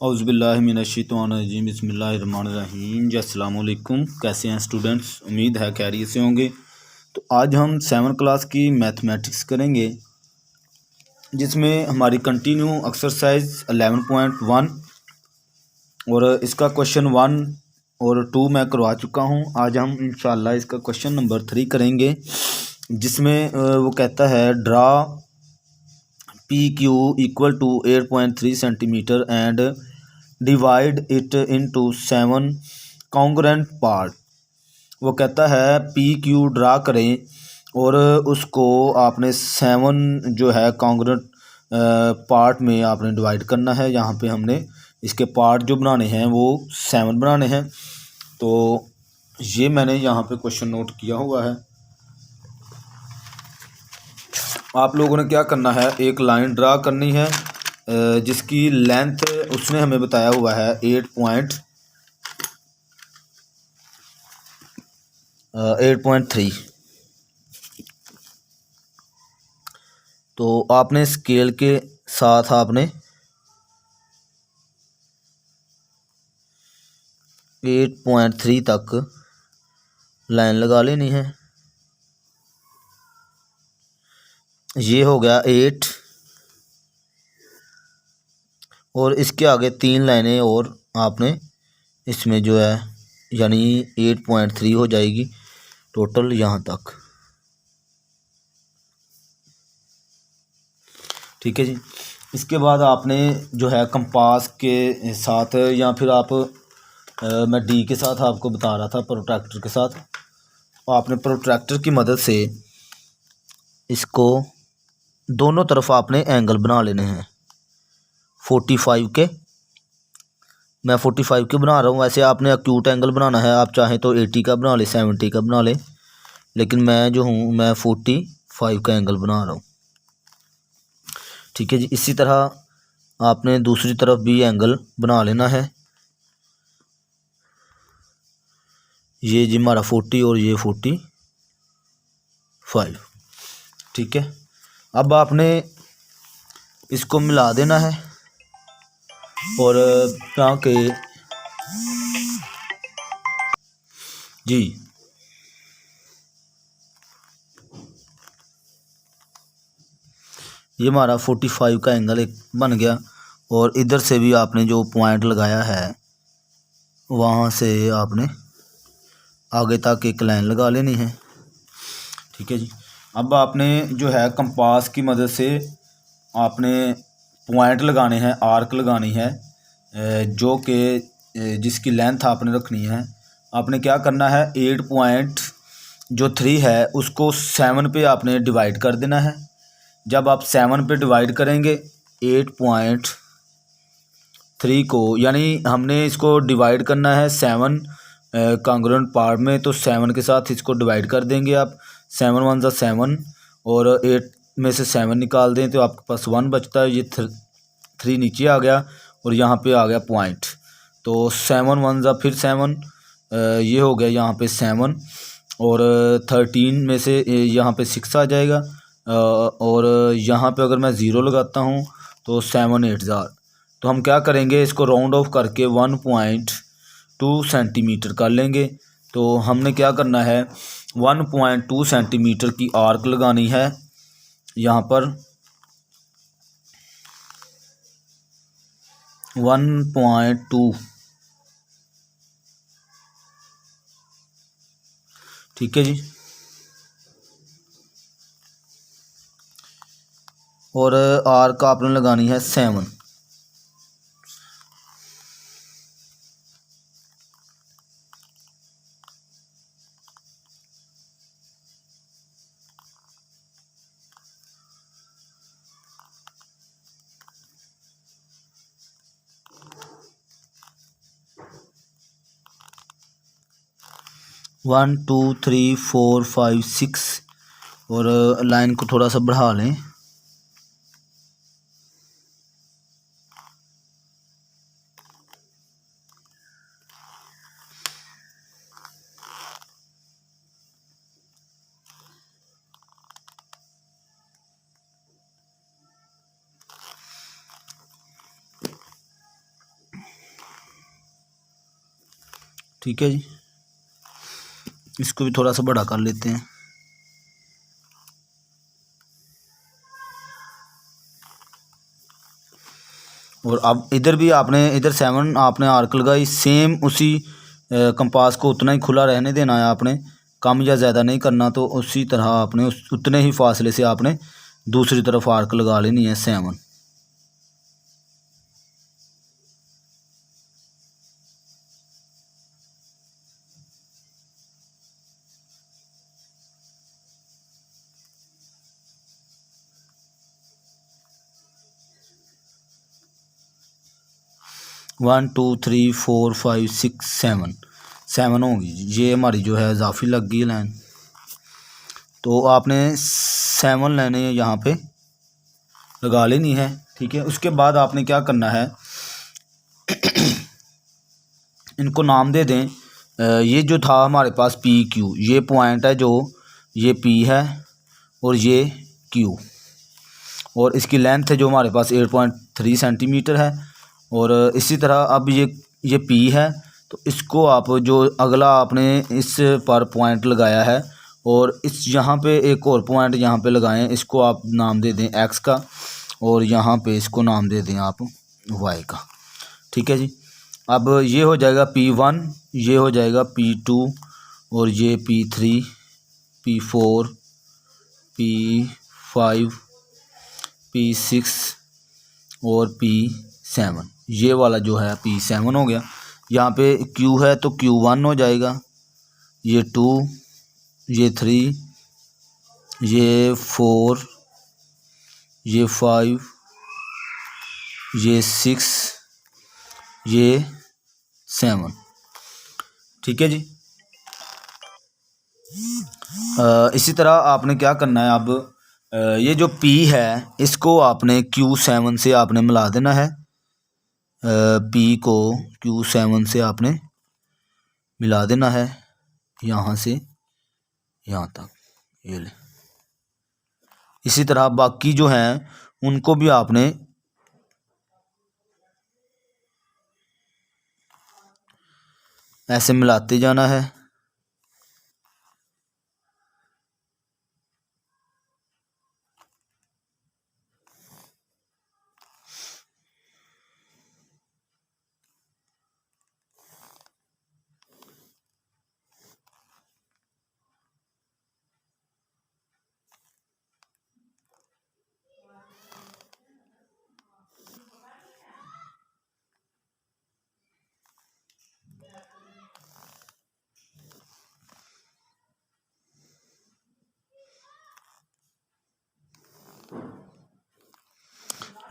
औज़ुबिल्लाहिमिनश्शैतानिर्रजीम बिस्मिल्लाहिर्रहमानिर्रहीम जी। अस्सलाम वालेकुम। कैसे हैं स्टूडेंट्स? उम्मीद है खैरियत से होंगे। तो आज हम 7 क्लास की मैथमेटिक्स करेंगे, जिसमें हमारी कंटिन्यू एक्सरसाइज 11.1 और इसका क्वेश्चन 1 और 2 मैं करवा चुका हूं। आज हम इंशाल्लाह इसका क्वेश्चन नंबर 3 करेंगे, जिसमें वो कहता है draw P Q equal to 8.3 centimetre and divide it into 7 congruent part. वो कहता है पी क्यू ड्रा करें और उसको आपने 7 जो है कॉन्ग्रुएंट पार्ट में आपने डिवाइड करना है। यहाँ पे हमने इसके पार्ट जो बनाने हैं वो 7 बनाने हैं। तो ये मैंने यहाँ पे क्वेश्चन नोट किया हुआ है। आप लोगों ने क्या करना है, एक लाइन ड्रा करनी है जिसकी लेंथ उसने हमें बताया हुआ है 8.3। तो आपने स्केल के साथ आपने 8.3 तक लाइन लगा लेनी है। ये हो गया 8 और इसके आगे 3 लाइनें और आपने इसमें जो है यानी 8.3 हो जाएगी टोटल यहाँ तक। ठीक है जी। इसके बाद आपने जो है कंपास के साथ या फिर आप मैं डी के साथ आपको बता रहा था प्रोट्रैक्टर के साथ, आपने प्रोट्रैक्टर की मदद से इसको दोनों तरफ आपने एंगल बना लेने हैं 45 के। मैं 45 के बना रहा हूँ। वैसे आपने एक्यूट एंगल बनाना है, आप चाहें तो 80 का बना ले, 70 का बना ले, लेकिन मैं जो हूँ मैं 45 का एंगल बना रहा हूँ। ठीक है जी। इसी तरह आपने दूसरी तरफ भी एंगल बना लेना है। ये जी हमारा 40 और ये 45। ठीक है। अब आपने इसको मिला देना है और ताकि जी ये हमारा 45 का एंगल एक बन गया। और इधर से भी आपने जो पॉइंट लगाया है वहाँ से आपने आगे तक एक लाइन लगा लेनी है। ठीक है जी। अब आपने जो है कंपास की मदद से आपने पॉइंट लगाने हैं, आर्क लगानी है, जो कि जिसकी लेंथ आपने रखनी है। आपने क्या करना है, 8.3 है उसको 7 पे आपने डिवाइड कर देना है। जब आप 7 पे डिवाइड करेंगे 8.3 को, यानी हमने इसको डिवाइड करना है 7 कॉन्ग्रुएंट पार्ट में, तो 7 के साथ इसको डिवाइड कर देंगे आप। 7 1 ज़ा 7 और 8 में से 7 निकाल दें तो आपके पास 1 बचता है। ये 3 नीचे आ गया और यहाँ पे आ गया पॉइंट। तो 7 1 ज़ा फिर 7, ये हो गया यहाँ पे 7 और 13 में से यहाँ पे 6 आ जाएगा। और यहाँ पे अगर मैं ज़ीरो लगाता हूँ तो 7 8 ज़ार। तो हम क्या करेंगे, इसको राउंड ऑफ करके 1.2 सेंटीमीटर कर लेंगे। तो हमने क्या करना है, 1.2 सेंटीमीटर की आर्क लगानी है यहाँ पर। 1.2। ठीक है जी। और आर्क आपने लगानी है 7। वन टू थ्री फोर 5 6 और लाइन को थोड़ा सा बढ़ा लें। ठीक है जी, इसको भी थोड़ा सा बड़ा कर लेते हैं। और अब इधर भी आपने इधर 7 आपने आर्क लगाई, सेम उसी कंपास को उतना ही खुला रहने देना है आपने, कम या ज़्यादा नहीं करना। तो उसी तरह आपने उतने ही फासले से आपने दूसरी तरफ आर्क लगा लेनी है 7। One two three four five six 7 होगी। ये हमारी जो है इजाफी लग गई लाइन। तो आपने 7 लाइनें यहाँ पे लगा लेनी है, ठीक है। उसके बाद आपने क्या करना है, इनको नाम दे दें। ये जो था हमारे पास पी क्यू, ये पॉइंट है जो ये पी है और ये क्यू, और इसकी लेंथ है जो हमारे पास 8.3 सेंटीमीटर है। और इसी तरह अब ये पी है, तो इसको आप जो अगला आपने इस पर पॉइंट लगाया है और इस यहाँ पे एक और पॉइंट यहाँ पे लगाएं, इसको आप नाम दे दें एक्स का, और यहाँ पे इसको नाम दे दें आप वाई का, ठीक है जी। अब ये हो जाएगा P1, ये हो जाएगा P2, और ये P3, P4, P5, P6 और P7। ये वाला जो है P7 हो गया। यहाँ पे Q है तो Q1 हो जाएगा, ये 2, ये 3, ये 4, ये 5, ये 6, ये 7, ठीक है जी। इसी तरह आपने क्या करना है, अब ये जो P है इसको आपने Q7 से आपने मिला देना है। P को Q7 से आपने मिला देना है, यहाँ से यहाँ तक, ये ले। इसी तरह बाकी जो हैं उनको भी आपने ऐसे मिलाते जाना है।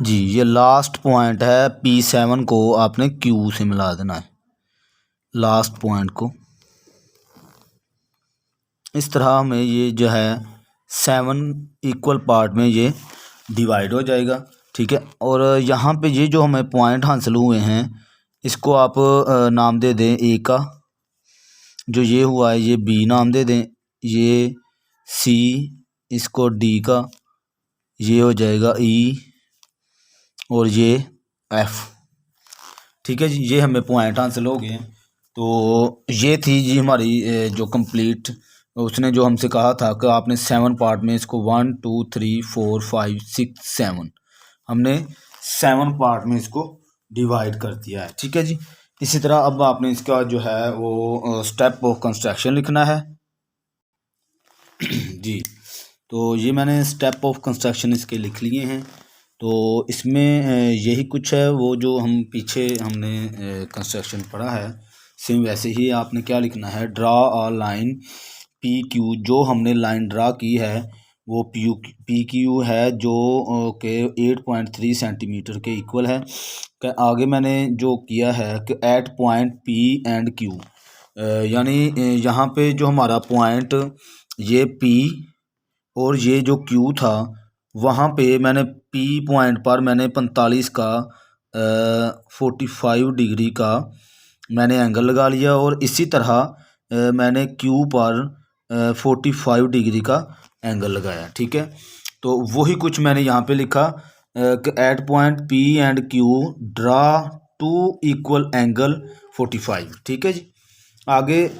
जी, ये लास्ट पॉइंट है P7 को आपने Q से मिला देना है, लास्ट पॉइंट को। इस तरह हमें ये जो है 7 इक्वल पार्ट में ये डिवाइड हो जाएगा, ठीक है। और यहाँ पे ये जो हमें पॉइंट हासिल हुए हैं इसको आप नाम दे दें ए का, जो ये हुआ है ये बी नाम दे दें, ये सी, इसको डी का, ये हो जाएगा ई, और ये एफ, ठीक है जी। ये हमें पॉइंट हासिल हो गए। तो ये थी जी हमारी जो कंप्लीट, उसने जो हमसे कहा था कि आपने 7 पार्ट में इसको 1 2 3 4 5 6 7 हमने 7 पार्ट में इसको डिवाइड कर दिया है, ठीक है जी। इसी तरह अब आपने इसका जो है वो स्टेप ऑफ कंस्ट्रक्शन लिखना है। जी, तो ये मैंने स्टेप ऑफ कंस्ट्रक्शन इसके लिख लिए हैं। तो इसमें यही कुछ है, वो जो हम पीछे हमने कंस्ट्रक्शन पढ़ा है सेम वैसे ही आपने क्या लिखना है, draw a line P Q. जो हमने लाइन ड्रा की है वो पी क्यू है जो के 8.3 सेंटीमीटर के इक्वल है। आगे मैंने जो किया है कि at point P and Q, यानी यहाँ पे जो हमारा पॉइंट ये पी और ये जो क्यू था, वहाँ पे मैंने पी पॉइंट पर मैंने 45 का 45 डिग्री का मैंने एंगल लगा लिया, और इसी तरह मैंने क्यू पर 45 डिग्री का एंगल लगाया, ठीक है। तो वही कुछ मैंने यहाँ पे लिखा कि at point P and Q draw two equal angle 45, ठीक है जी। आगे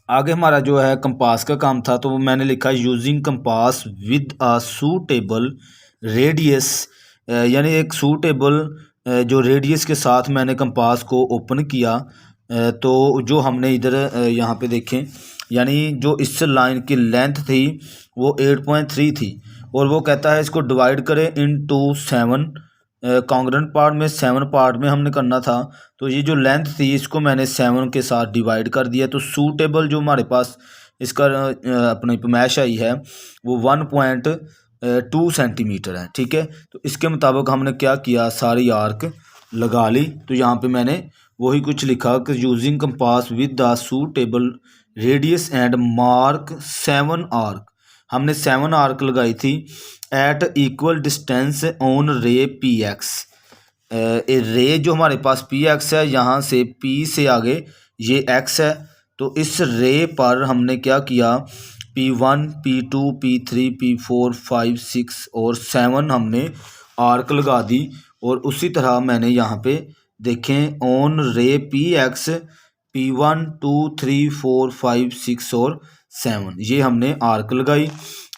आगे हमारा जो है कंपास का काम था, तो वो मैंने लिखा using compass with a suitable radius, यानी एक सूटेबल जो रेडियस के साथ मैंने कंपास को ओपन किया। तो जो हमने इधर यहाँ पे देखें, यानी जो इस लाइन की लेंथ थी वो 8.3 थी, और वो कहता है इसको डिवाइड करें इनटू 7 कॉन्ग्रेंट पार्ट में, 7 पार्ट में हमने करना था। तो ये जो लेंथ थी इसको मैंने 7 के साथ डिवाइड कर दिया। तो सूटेबल जो हमारे पास इसका अपनी पैमाइश आई है वो 1.2 सेंटीमीटर है, ठीक है। तो इसके मुताबिक हमने क्या किया, सारी आर्क लगा ली। तो यहाँ पे मैंने वही कुछ लिखा कि using compass with the suitable radius and mark 7 arc. हमने 7 आर्क लगाई थी at equal distance on ray P X. Ray जो हमारे पास पी एक्स है, यहाँ से पी से आगे ये एक्स है, तो इस रे पर हमने क्या किया, P1 P2 P3 P4 5 6 और 7 हमने आर्क लगा दी। और उसी तरह मैंने यहाँ पे देखें on ray P x P1 2 3 4 5 6 और 7 ये हमने आर्क लगाई।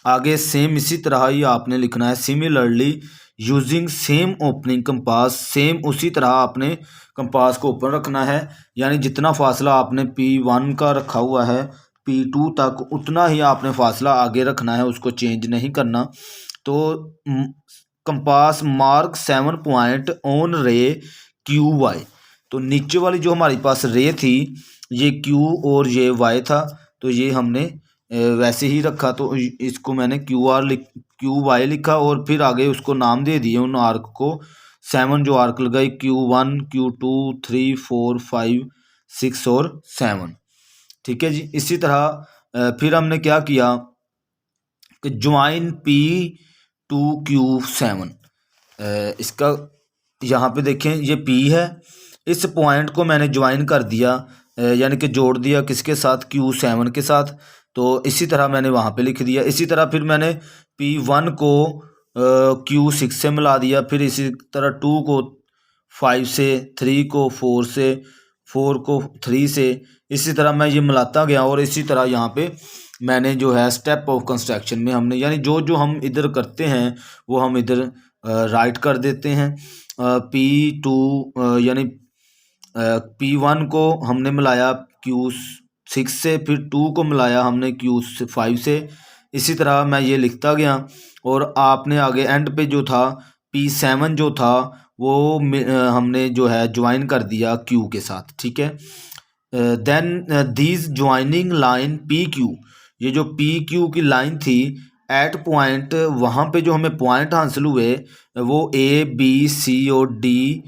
आगे सेम इसी तरह ही आपने लिखना है, similarly using same opening compass, same उसी तरह आपने कंपास को ओपन रखना है, यानी जितना फासला आपने P1 का रखा हुआ है P2 तक उतना ही आपने फासला आगे रखना है, उसको चेंज नहीं करना। तो compass mark 7 point on ray Q Y. तो नीचे वाली जो हमारे पास रे थी ये क्यू और ये वाई था, तो ये हमने वैसे ही रखा। तो इसको मैंने क्यू वाई लिखा और फिर आगे उसको नाम दे दिए उन आर्क को। 7 जो आर्क लगाई Q1 Q2 3 4 5 6 और 7, ठीक है जी। इसी तरह फिर हमने क्या किया कि ज्वाइन P2Q7, इसका यहाँ पे देखें ये P है, इस पॉइंट को मैंने ज्वाइन कर दिया, यानी कि जोड़ दिया किसके साथ, Q7 के साथ। तो इसी तरह मैंने वहाँ पे लिख दिया। इसी तरह फिर मैंने P1 को Q6 से मिला दिया, फिर इसी तरह 2 को 5 से, 3 को 4 से, 4 को 3 से, इसी तरह मैं ये मिलाता गया। और इसी तरह यहाँ पे मैंने जो है स्टेप ऑफ कंस्ट्रक्शन में हमने, यानी जो जो हम इधर करते हैं वो हम इधर राइट कर देते हैं। P2 यानी P1 को हमने मिलाया Q6 से, फिर 2 को मिलाया हमने Q5 से। इसी तरह मैं ये लिखता गया और आपने आगे एंड पे जो था P7 जो था वो हमने जो है ज्वाइन कर दिया Q के साथ, ठीक है। Then these joining line PQ, ये जो PQ की लाइन थी एट पॉइंट, वहाँ पे जो हमें पॉइंट हासिल हुए वो A B C और D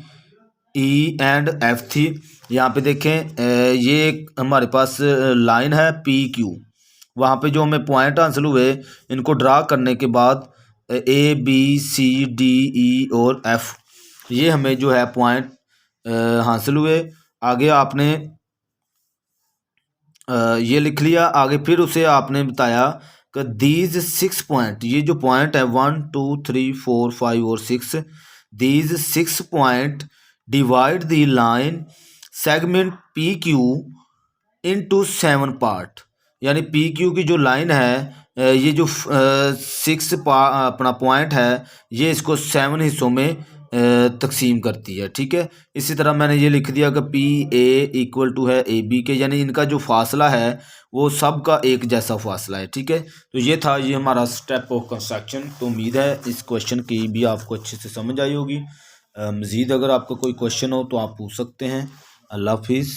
E एंड F थी। यहाँ पे देखें ये हमारे पास लाइन है PQ, वहाँ पे जो हमें पॉइंट हासिल हुए इनको ड्रा करने के बाद A B C D E और F ये हमें जो है पॉइंट हासिल हुए। आगे आपने ये लिख लिया। आगे फिर उसे आपने बताया कि दीज 6 पॉइंट, ये जो पॉइंट है 1 2 3 4 5 और 6, these 6 point divide the line segment PQ into 7 part. यानी PQ की जो लाइन है ये जो 6 अपना पॉइंट है ये इसको 7 हिस्सों में तकसीम करती है, ठीक है। इसी तरह मैंने ये लिख दिया कि PA इक्वल टू है AB के, यानी इनका जो फासला है वो सब का एक जैसा फासला है, ठीक है। तो ये था ये हमारा स्टेप ऑफ कंस्ट्रक्शन। तो उम्मीद है इस क्वेश्चन की भी आपको अच्छे से समझ आई होगी। मज़ीद अगर आपका कोई क्वेश्चन हो तो आप पूछ सकते हैं। अल्लाह हाफिज़।